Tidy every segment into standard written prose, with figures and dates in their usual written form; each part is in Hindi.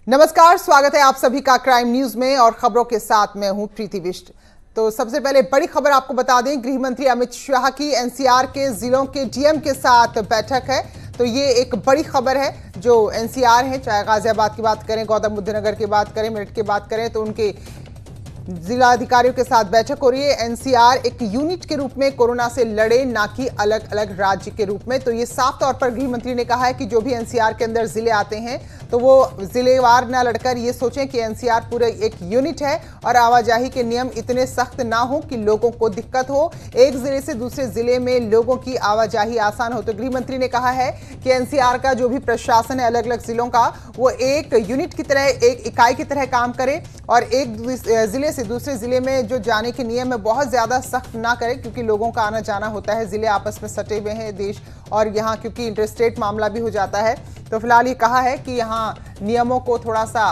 नमस्कार, स्वागत है आप सभी का क्राइम न्यूज में और खबरों के साथ मैं हूं प्रीति बिष्ट। तो सबसे पहले बड़ी खबर आपको बता दें, गृह मंत्री अमित शाह की एनसीआर के जिलों के डीएम के साथ बैठक है। तो ये एक बड़ी खबर है। जो एनसीआर है, चाहे गाजियाबाद की बात करें, गौतम बुद्ध नगर की बात करें, मेरठ की बात करें, तो उनके जिला अधिकारियों के साथ बैठक हो रही है। एनसीआर एक यूनिट के रूप में कोरोना से लड़े, ना कि अलग अलग राज्य के रूप में। तो ये साफ तौर पर गृह मंत्री ने कहा है कि जो भी एनसीआर के अंदर जिले आते हैं तो वो जिलेवार ना लड़कर ये सोचें कि एनसीआर पूरे एक यूनिट है और आवाजाही के नियम इतने सख्त ना हो कि लोगों को दिक्कत हो, एक जिले से दूसरे जिले में लोगों की आवाजाही आसान हो। तो गृह मंत्री ने कहा है कि एनसीआर का जो भी प्रशासन है अलग अलग जिलों का, वो एक यूनिट की तरह, एक इकाई की तरह काम करे और एक जिले से दूसरे जिले में जो जाने के नियम है बहुत ज्यादा सख्त ना करे, क्योंकि लोगों का आना जाना होता है, जिले आपस में सटे हुए हैं देश, और यहाँ क्योंकि इंटरस्टेट मामला भी हो जाता है। तो फिलहाल ये कहा है कि यहाँ नियमों को थोड़ा सा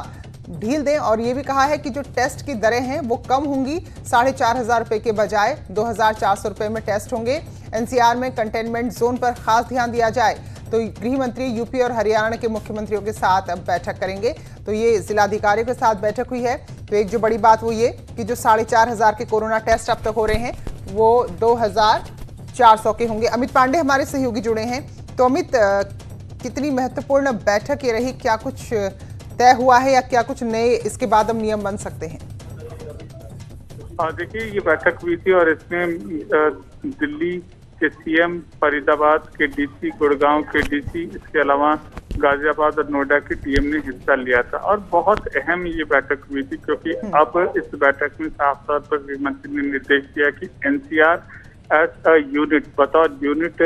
ढील दें, और ये भी कहा है कि जो टेस्ट की दरें हैं वो कम होंगी, 4,500 रुपए के बजाय 2,400 रुपए में टेस्ट होंगे। एनसीआर में कंटेनमेंट जोन पर खास ध्यान दिया जाए। तो गृह मंत्री यूपी और हरियाणा के मुख्यमंत्रियों के साथ अब बैठक करेंगे। तो ये जिलाधिकारियों के साथ बैठक हुई है। तो एक जो बड़ी बात वो ये कि जो 4,500 के कोरोना टेस्ट अब तक हो रहे हैं वो 2,400 के होंगे। अमित पांडे हमारे सहयोगी जुड़े हैं। तो अमित, कितनी महत्वपूर्ण बैठक ये रही, क्या कुछ तय हुआ है या क्या कुछ नए इसके बाद अब नियम बन सकते हैं? देखिए, ये बैठक हुई थी और इसमें दिल्ली के सीएम, फरीदाबाद के डीसी, गुड़गांव के डीसी, इसके अलावा गाजियाबाद और नोएडा के डीएम ने हिस्सा लिया था। और बहुत अहम ये बैठक हुई थी क्योंकि अब इस बैठक में साफ तौर पर गृह मंत्री ने निर्देश दिया कि एनसीआर एज अ यूनिट, बतौर यूनिट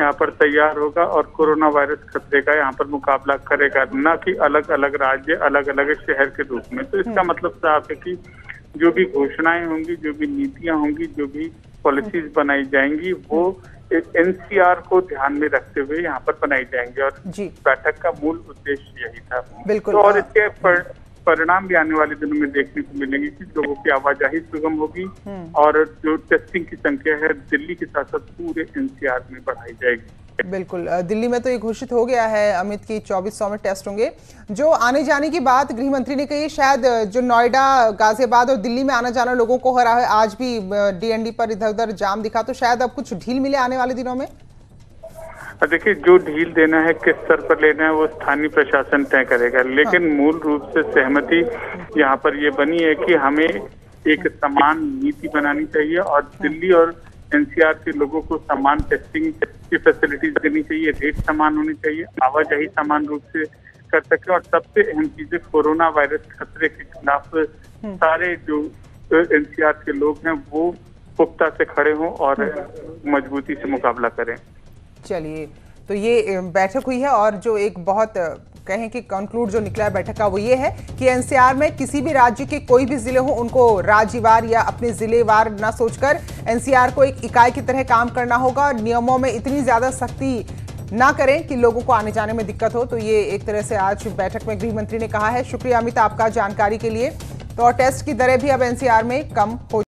यहाँ पर तैयार होगा और कोरोना वायरस खतरे का यहाँ पर मुकाबला करेगा, न कि अलग अलग राज्य, अलग अलग शहर के रूप में। तो इसका मतलब साफ है कि जो भी घोषणाएं होंगी, जो भी नीतियां होंगी, जो भी पॉलिसीज बनाई जाएंगी, वो एनसीआर को ध्यान में रखते हुए यहाँ पर बनाई जाएंगी। और बैठक का मूल उद्देश्य यही था। बिल्कुल। तो और इसके परिणाम भी आने वाले दिनों में देखने को मिलेंगे कि लोगों की आवाजाही सुगम होगी और जो टेस्टिंग की संख्या है दिल्ली के साथ साथ पूरे एनसीआर में बढ़ाई जाएगी। बिल्कुल, दिल्ली में तो ये घोषित हो गया है अमित की 2400 में टेस्ट होंगे। जो आने जाने की बात गृह मंत्री ने कही, शायद जो नोएडा, गाजियाबाद और दिल्ली में आना जाना लोगों को हो रहा है, आज भी डीएनडी पर इधर उधर जाम दिखा, तो शायद अब कुछ ढील मिले आने वाले दिनों में। देखिए, जो ढील देना है, किस स्तर पर लेना है, वो स्थानीय प्रशासन तय करेगा। लेकिन मूल रूप से सहमति यहाँ पर ये बनी है कि हमें एक समान नीति बनानी चाहिए और दिल्ली और एनसीआर के लोगों को समान टेस्टिंग की फैसिलिटीज देनी चाहिए, रेट समान होनी चाहिए, आवाजाही समान रूप से कर सके। और सबसे अहम चीज है, कोरोना वायरस खतरे के खिलाफ सारे जो एनसीआर के लोग हैं वो पुख्ता से खड़े हों और मजबूती से मुकाबला करें। चलिए, तो ये बैठक हुई है और जो एक बहुत कहें कि कंक्लूड जो निकला है बैठक का वो ये है कि एनसीआर में किसी भी राज्य के कोई भी जिले हो, उनको राज्यवार या अपने जिलेवार ना सोचकर एनसीआर को एक इकाई की तरह काम करना होगा और नियमों में इतनी ज्यादा सख्ती ना करें कि लोगों को आने जाने में दिक्कत हो। तो ये एक तरह से आज बैठक में गृह मंत्री ने कहा है। शुक्रिया अमित आपका जानकारी के लिए। तो और टेस्ट की दरें भी अब एनसीआर में कम हो